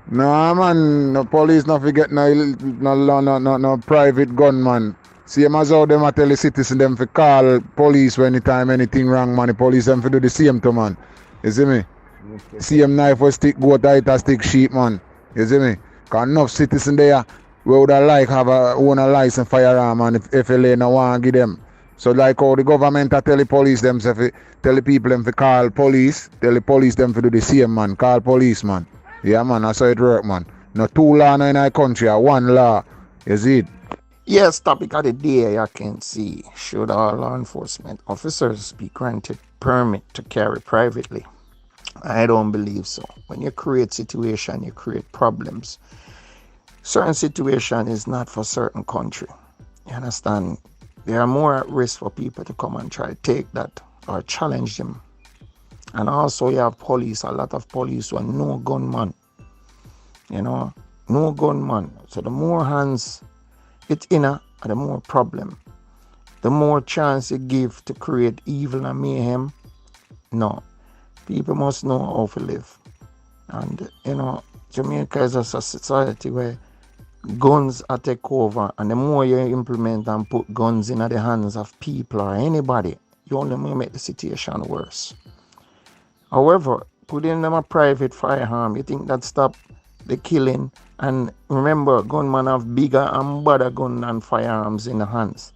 No man, no police not forget no private gunman. Same as how them a tell the citizen them for call police when anytime anything wrong man, the police them for do the same to man. You see me? Same knife for stick goat height a stick sheep man. You see me? Cause enough citizen there we would like have a own a license firearm and if FLA no want give them. So like how the government a tell the police them say tell the people them to call police, tell the police them to do the same man, call police man. Yeah man, that's how it work man. No two law in our country, one law. You see it? Yes, topic of the day I can see. Should all law enforcement officers be granted permit to carry privately? I don't believe so. When you create situation, you create problems. Certain situation is not for certain country. You understand? They are more at risk for people to come and try to take that or challenge them. And also you have police, a lot of police who are no gunman. You know, no gunman. So the more hands it's in the more problem. The more chance you give to create evil and mayhem. No. People must know how to live. And Jamaica is a society where guns are take over, and the more you implement and put guns in the hands of people or anybody, you only make the situation worse. However, putting them a private firearm, you think that stop the killing? And remember, gunmen have bigger and better gun than firearms in the hands.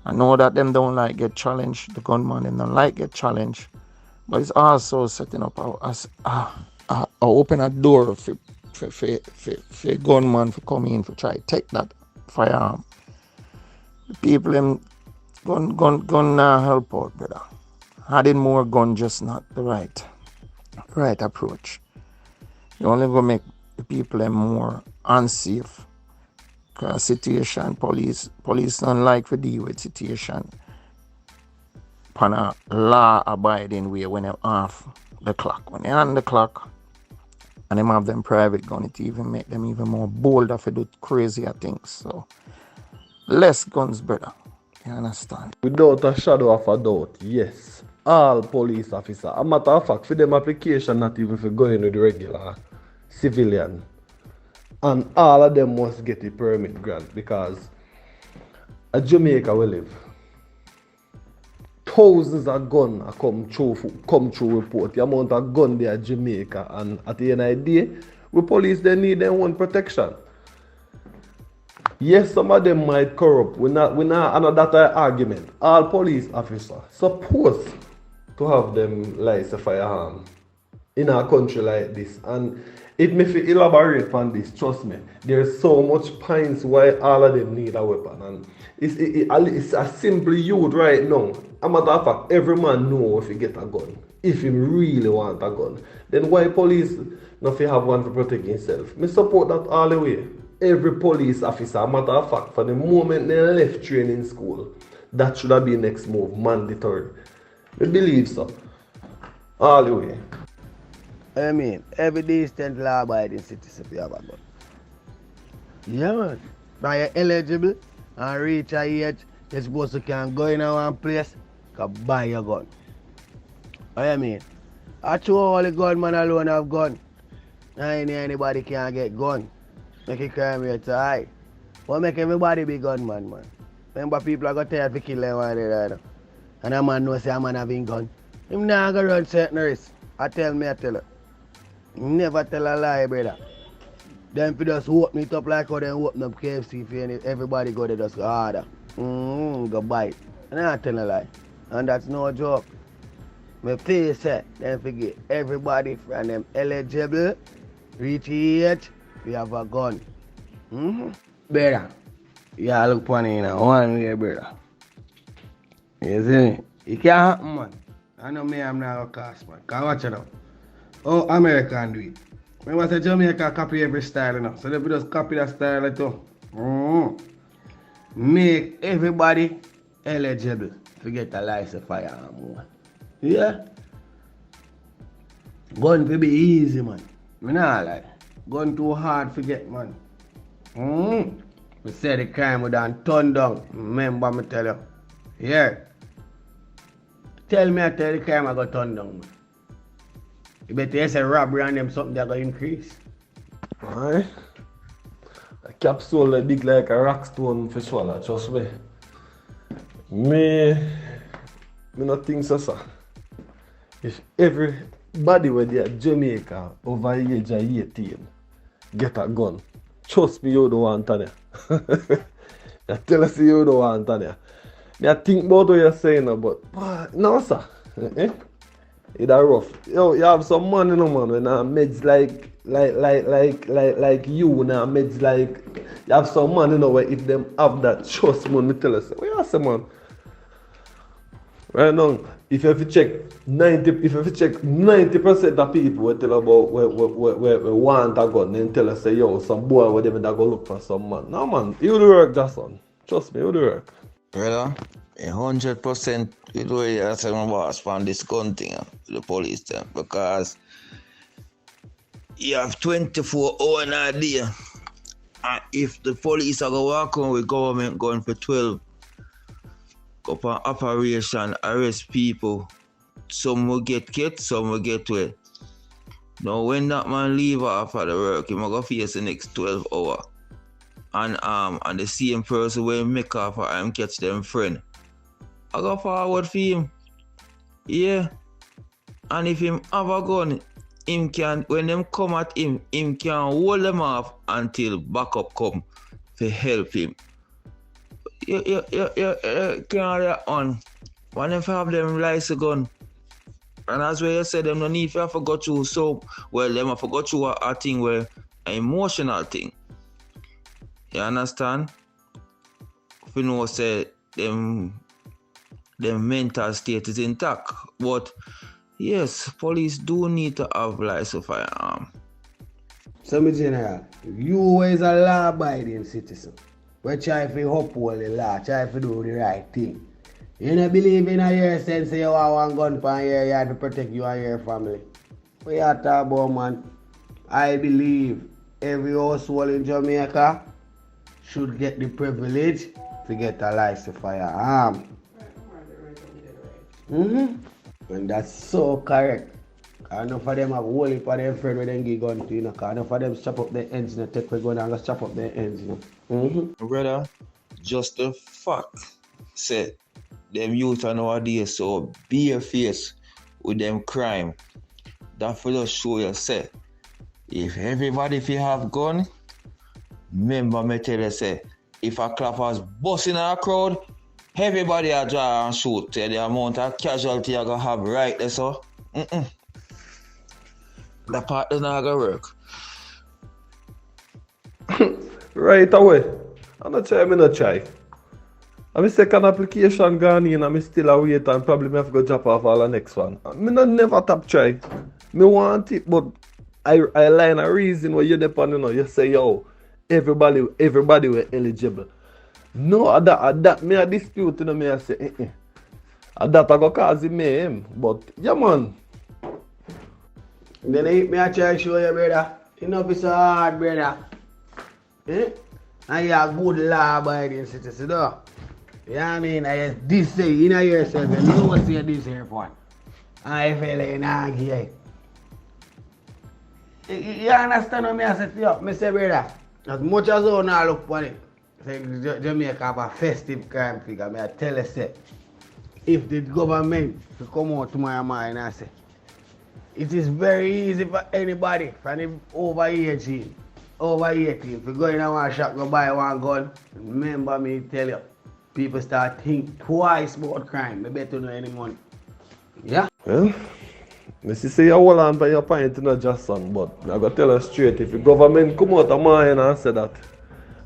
I know that them don't like get challenged, the gunmen them don't like get challenged, but it's also setting up open a door for gunman to come in to try to take that firearm. The people them gun help out, brother. Adding more gun just not the right approach. You only go make the people them more unsafe. Cause situation, police don't like to deal with situation on a law abiding way when they're off the clock. When they're on the clock and them have them private gun, it even make them even more bolder to do crazier things. So less guns, brother. You understand? Without a shadow of a doubt, yes. All police officers. A matter of fact, for them application not even for going with the regular civilian. And all of them must get a permit grant because at Jamaica we live. Thousands of guns come through report. The amount of gun there at Jamaica, and at the end of the day, we police they need their own protection. Yes, some of them might corrupt. We're not another argument. All police officers supposed to have them license firearm in a country like this. And if me fi elaborate on this, trust me, there's so much points why all of them need a weapon. And it's a simple youth right now. A matter of fact, every man know if he get a gun. If he really want a gun. Then why police not fi have one to protect himself? Me support that all the way. Every police officer, a matter of fact, from the moment they left training school, that should have been next move, mandatory. I believe so. All the way. I mean, every decent law-abiding citizen you have a gun. Yeah, man. When you're eligible and reach a age, you're supposed to can go in one place and buy your gun. I mean, I true all the gunmen alone have gun. And anybody can get gun. Make it crime rate high. But make everybody be gunman, man. Remember, people are going to tell you to kill them while they're there. And a man knows a man having gun. Him not going to run certain risk. I tell you. Never tell a lie, brother. Then if you just open it up like how they open up KFC for everybody go there just go harder. Go bite. And I tell a lie. And that's no joke. My face said, then forget everybody from them eligible, reach age, we have a gun. Brother, you look funny in one way, brother. You see me? It can't happen, man. I know me, I'm not a cast, man. Can watch it out. Oh, American do it. Remember, say Jamaica copy every style, you know. So they just copy that style too. Make everybody eligible to get a license firearm. Yeah? Gun will be easy, man. Me not lie. Gun too hard to get, man. We say the crime would done turn down. Remember me tell you. Yeah. Tell me I tell the crime I got turn down, man. You better say robbery and them something that going to increase. Alright? A capsule like big like a rock stone for swallow, trust me. Me not think so, sir. If everybody where they at Jamaica over the age of 18 get a gun, trust me, you don't want to. I tell us you don't want to. I think about what you're saying, but no, sir. It's rough. Yo, you have some money, no man. When meds like you, now meds like you have some money, no where if them have that, trust me, tell us. What you say, man? Right now, if you have to check 90% of people will tell about where want a gun, then tell us say yo, some boy where them that go look for some man. No man, you do work, Jason. Trust me, you do work. Brother, 100% you do it as a boss from this gun thing, the police them, because you have 24 hours in a day. And if the police are going to walk on with government going for 12, go for operation, arrest people, some will get killed, some will get well. Now when that man leave after the work, he might go face the next 12 hours. And the same person will make off or him catch them friend. I go forward for him. Yeah. And if him have a gun, him can, when them come at him can hold them off until backup come to help him. You can't that on. When if have them license gun. And as well you said, them no need to forget through so well, them have forgot through a thing where an emotional thing. You understand? If you know say them mental state is intact. But yes, police do need to have license firearm. So my general, you is a law-abiding citizen. We try to uphold the law, try to do the right thing. You don't believe in your sense you want one gun for your yard to protect you and your family. We are talking about, man. I believe every household in Jamaica should get the privilege to get a license firearm. And that's so correct. Enough of them have whole heap of them friend when them give gun to you know. Enough of them chop up their ends, you know, take the gun and go chop up their ends, you know. Brother, just the fact say them youth nowadays so bare face with them crime. That for just show you say if everybody if you have gun, remember me tell you say if a clappers bust in a crowd, everybody a draw and shoot. The amount of casualty you gonna have right there, so that part is not gonna work. Right away. I'm not try. I'm second application gone in and I'm still a wait and probably me have to go drop off all the next one. I never tap try. Me want it, but I line a reason where you depend on, you say yo, everybody were eligible. No, that me a dispute, you know, me I say, that I go cause him, but yeah man. Then me I try to show you, brother. Enough is so hard, brother. And you are good law-abiding citizen, though. You know what I mean? I just this say, you know yourself, you know what say this here for. I feel like nah give you understand what me I say to you? Me say, brother, as much as I now look for it, say Jamaica have a festive crime figure, me I tell you say, if the government to come out to my mind and say, it is very easy for anybody from over 18, if you go in one shop, go buy one gun, remember me tell you, people start think twice about crime. They better know any money. Yeah? Well, I say you hold on to your point, not just son, but I gotta tell you straight, if the government come out of mine and say that,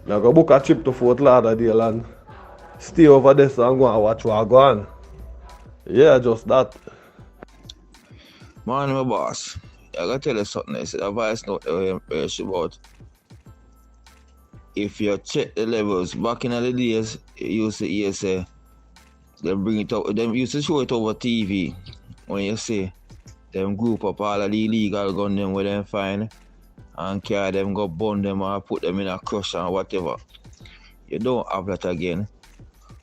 I gotta book a trip to Fort Lauderdale and stay over there so I'm gonna watch what go on. Yeah, just that. Man, my boss, I gotta tell you something. I said a voice note about if you check the levels back in the days, you used to hear say them bring it up. Them used to show it over TV when you say them group up all of the illegal gun them where them find and carry them go burn them or put them in a crush or whatever. You don't have that again.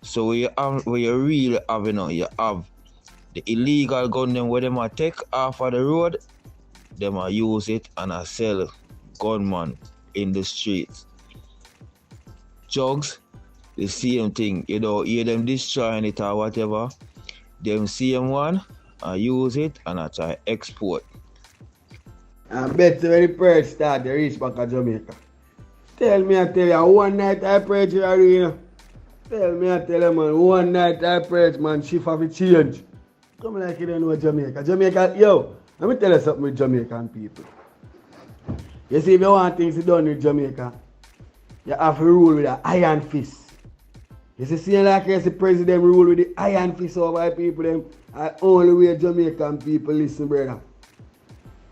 So where you really have, you know, you have the illegal gun them where them a take off of the road, them a use it and a sell gunman in the streets. Drugs, the same thing. You don't hear them destroying it or whatever. Them same one, I use it and I try export. I bet when the purge start, they reach back to Jamaica. Tell you, one night I purge the arena. Tell you, man, one night I purge, man, shift have a change. Come like you don't know Jamaica. Jamaica, yo, let me tell you something with Jamaican people. You see, if you want things done with Jamaica, you have to rule with an iron fist. You see, like the president rule with the iron fist over people, them, and only way Jamaican people listen, brother.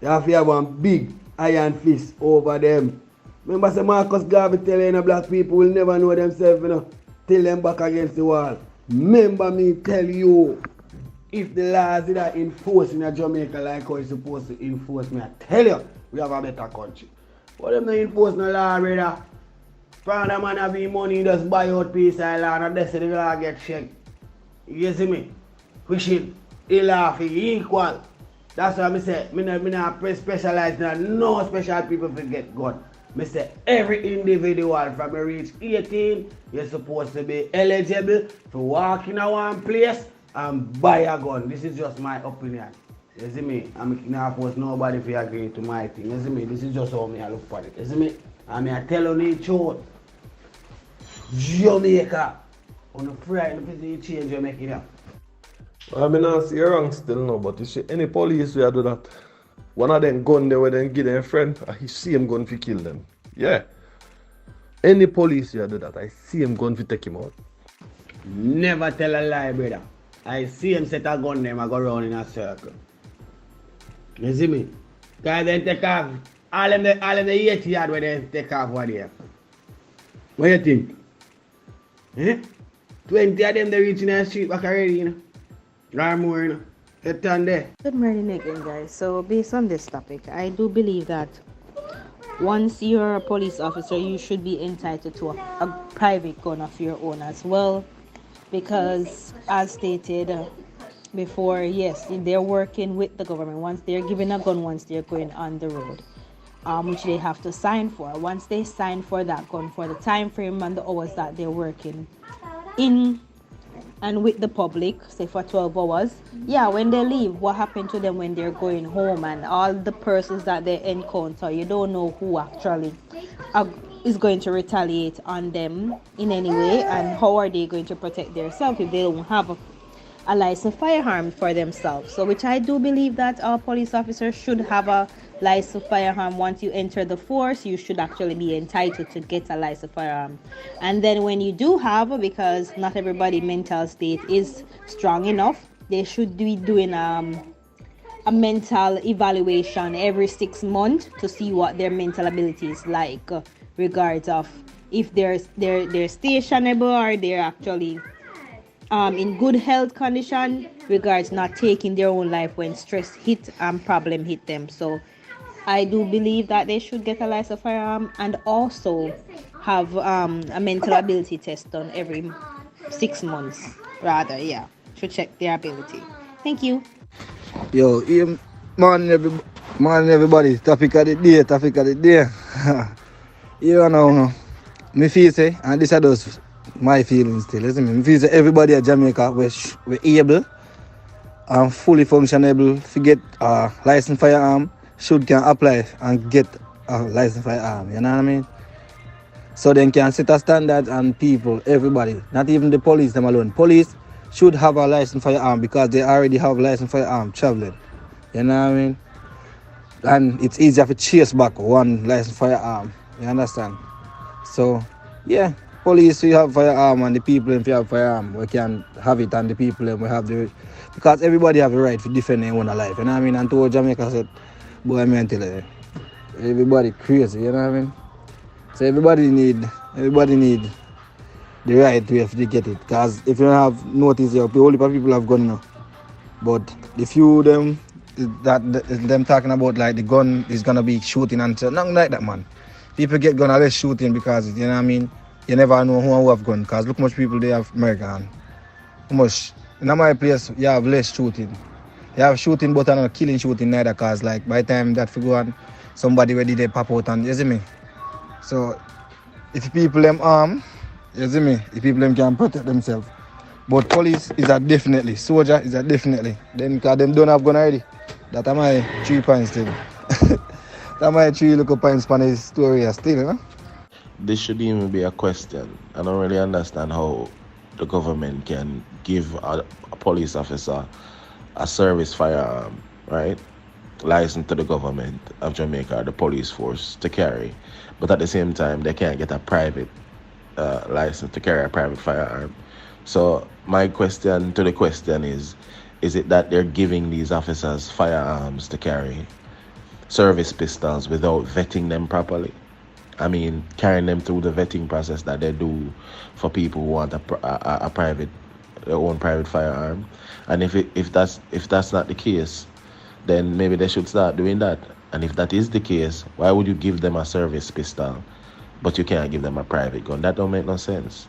You have to have one big iron fist over them. Remember, say Marcus Garvey telling black people will never know themselves, you know, till them back against the wall. Remember me tell you, if the laws are enforced in Jamaica like how it's supposed to enforce, me I tell you, we have a better country. But them not enforce no law, brother. From the man have money, just buy out piece of land and that's the law get checked. You see me? Fishing, law for equal. That's why I say, I not specialize in no special people forget God. I say every individual from reach 18, you're supposed to be eligible to walk in a one place and buy a gun. This is just my opinion. You see me? I'm not force nobody to agree to my thing. You see me? This is just how I look for it. You see me? I tell you the truth. Jamaica. On the Friday, you change Jamaica. I mean, I see you wrong still no, but you see, any police will do that. One of them gun there where they give their friend, I see him gun to kill them. Yeah. Any police will do that. I see him gun to take him out. Never tell a lie, brother. I see him set a gun them, I go round in a circle. You see me? Because they take off, all them the 80 yard where they take off over there. What do you think? Eh? 20 of them they reach in the street back already, you know. Or more, you know. They turn there. Good morning again, guys. So based on this topic, I do believe that once you're a police officer, you should be entitled to a private gun of your own as well. Because as stated before, yes, they're working with the government. Once they're given a gun, once they're going on the road, which they have to sign for. Once they sign for that gun, for the time frame and the hours that they're working in and with the public, say for 12 hours, yeah, when they leave, what happened to them when they're going home and all the persons that they encounter, you don't know who actually is going to retaliate on them in any way, and how are they going to protect themselves if they don't have a licensed firearm for themselves. So which I do believe that our police officers should have a licensed firearm. Once you enter the force, you should actually be entitled to get a licensed firearm. And then when you do have, because not everybody's mental state is strong enough, they should be doing a mental evaluation every 6 months to see what their mental ability is like, regards of if they're stationable or they're actually in good health condition, regards not taking their own life when stress hit and problem hit them. So I do believe that they should get a licensed firearm and also have a mental ability test done every 6 months, rather, yeah, to check their ability. Thank you. Yo, morning everybody, topic of the day. You know, me feel say, and this are those my feelings still, isn't it? Me feel say everybody at Jamaica we're able and fully functionable to get a licensed firearm, can apply and get a licensed firearm, you know what I mean? So they can set a standard and people, everybody, not even the police them alone. Police should have a licensed firearm because they already have a licensed firearm traveling, you know what I mean? And it's easier to chase back one licensed firearm, you understand? So, yeah, police we have firearm and the people if you have firearm, we can have it, and the people we have the, because everybody have the right to defend their own life, you know what I mean? And to Jamaica said, boy, I mean, tell you, everybody crazy, you know what I mean? So everybody need the right way to get it, because if you don't have notice here, only people have gun now. But the few them talking about like the gun is gonna be shooting and so, nothing like that, man. People get gun less shooting because, you know what I mean, you never know who have gun, because look how much people they have American. How much in my place you have less shooting. You have shooting but not killing shooting neither, because like by the time that figure on, somebody ready they pop out and you see me. So if people them arm, you see me, if people them can protect themselves. But police is a definitely, soldier is a definitely. Then because them don't have gun already. That are my 3 points still. That my 3 little points for the story still, you know? This should even be a question. I don't really understand how the government can give a police officer a service firearm, right? License to the government of Jamaica, the police force, to carry. But at the same time, they can't get a private license to carry a private firearm. So my question to the question is it that they're giving these officers firearms to carry, service pistols, without vetting them properly? I mean, carrying them through the vetting process that they do for people who want a private, their own private firearm. And if that's not the case, then maybe they should start doing that. And if that is the case, why would you give them a service pistol, but you can't give them a private gun? That don't make no sense.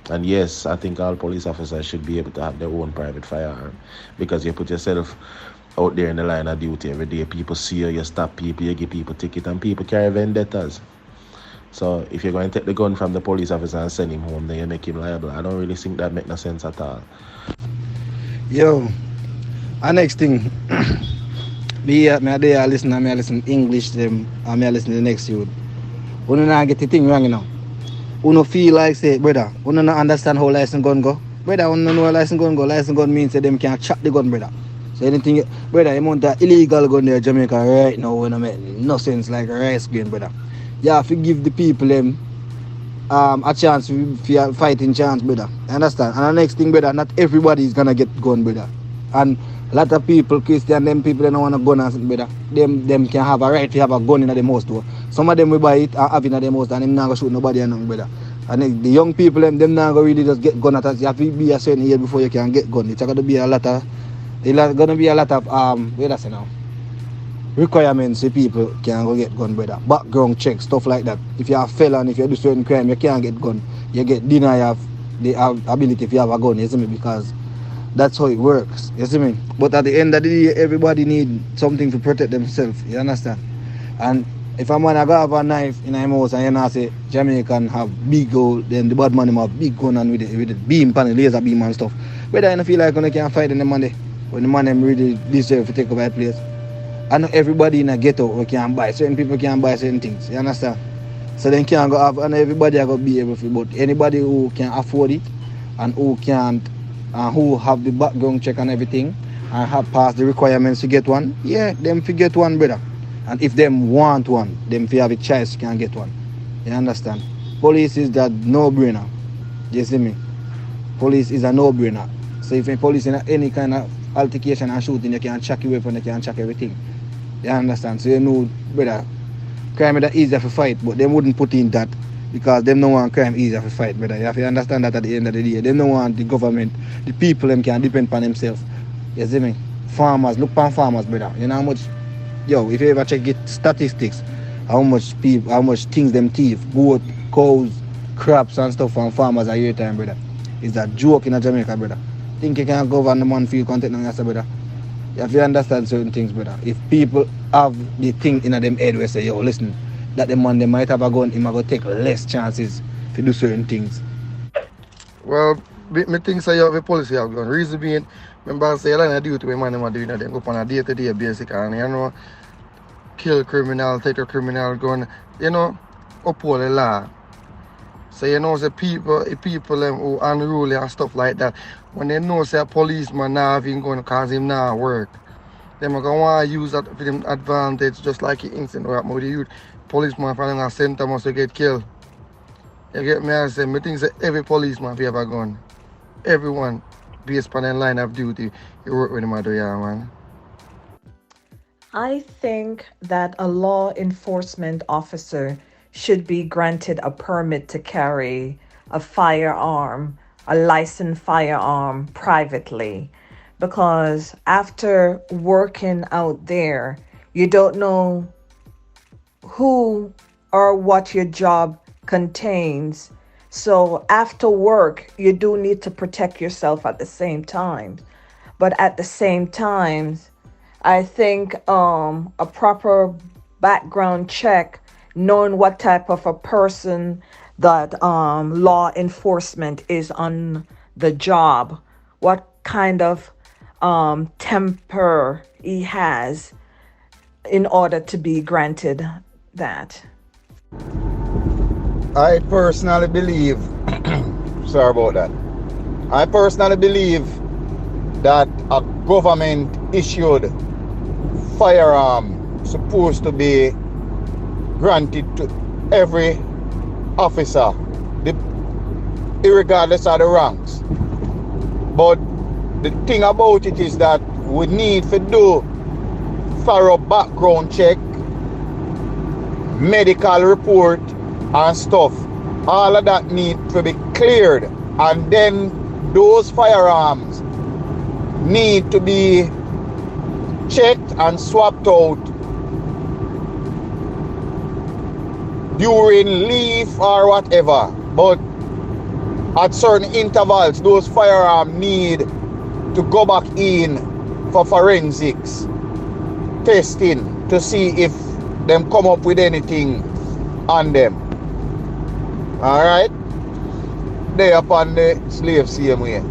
And yes, I think all police officers should be able to have their own private firearm, because you put yourself out there in the line of duty every day. People see you, you stop people, you give people ticket, and people carry vendettas. So if you're going to take the gun from the police officer and send him home, then you make him liable. I don't really think that make no sense at all. Yo, and next thing, me I listen English them, and me I listen to the next youth. We don't get the thing wrong, you know. We don't feel like say, brother, we don't understand how license gun go. Brother, we don't know how license gun go. License gun means that them can chop the gun, brother. So anything, brother, you want that illegal gun there in Jamaica right now, when I make no sense like a rice grain, brother. You have to give the people them a chance for fighting chance, brother. You understand? And the next thing, brother, not everybody is gonna get gun, brother. And a lot of people, Christian, them people they don't want a gun and something, brother. Them can have a right to have a gun in the house too. Some of them will buy it and have it in the house and them not gonna shoot nobody and nothing, brother. And the young people them not gonna really just get gun at us. You have to be a certain age before you can get gun. It's gonna be a lot of wait a second now. Requirements so people can go get gun, brother. Background check, stuff like that. If you're a felon, if you do certain crime, you can't get gun. You get denied of the ability if you have a gun, you see me? Because that's how it works, you see me? But at the end of the day, everybody need something to protect themselves, you understand? And if a man go have a knife in a house and you know say Jamaican have big gold, then the bad man have big gun and with the beam pan, laser beam and stuff. Whether you feel like you can't fight in the money when the man them really deserve to take over a place. I know everybody in a ghetto who can buy. Certain people can buy certain things. You understand? So then can't go have, and everybody are going to be able to. But anybody who can afford it and who can't, and who have the background check and everything, and have passed the requirements to get one, yeah, them to get one, brother. And if them want one, them if you have a choice, can get one. You understand? Police is that no-brainer. You see me? Police is a no-brainer. So if a police in any kind of altercation and shooting, you can check your weapon, you can check everything. You understand? So you know, brother, crime is easier to fight, but they wouldn't put in that because them don't want crime easier to fight, brother. You have to understand that at the end of the day. They don't want the government, the people them can depend on themselves. You see me? Farmers, look on farmers, brother. You know how much, if you ever check it statistics, how much things them thief, goat, cows, crops and stuff from farmers a year time, brother. It's a joke in Jamaica, brother. Think you can govern the man field content on yourself, brother. You have to understand certain things, brother. If people have the thing in them head where say, yo, listen, that the man they might have a gun, he might go take less chances to do certain things. Well, me think say you have a policy have gun. Reason being, remember I say a lot of duty when man them are doing that, them go on a day-to-day basis and you know, kill criminal, take a criminal gun, you know, uphold the law. So you know the people them who unruly and stuff like that, when they know say a policeman not having gun cause him not work, them are gonna want to use that for them advantage, just like the incident where with the youth. Policeman from a center must get killed. You get me? I say, me think that every policeman have a gun. Everyone based on the line of duty, you work with them at the yard, man. I think that a law enforcement officer should be granted a permit to carry a firearm, a licensed firearm privately, because after working out there, you don't know who or what your job contains. So after work, you do need to protect yourself at the same time. But at the same time, I think a proper background check, knowing what type of a person that law enforcement is on the job, what kind of temper he has in order to be granted that. I personally believe, sorry about that. I personally believe that a government issued firearm supposed to be granted to every officer, regardless of the ranks. But the thing about it is that we need to do thorough background check, medical report and stuff. All of that need to be cleared, and then those firearms need to be checked and swapped out during leave or whatever. But at certain intervals, those firearms need to go back in for forensics testing to see if them come up with anything on them. Alright? They upon the slave same way.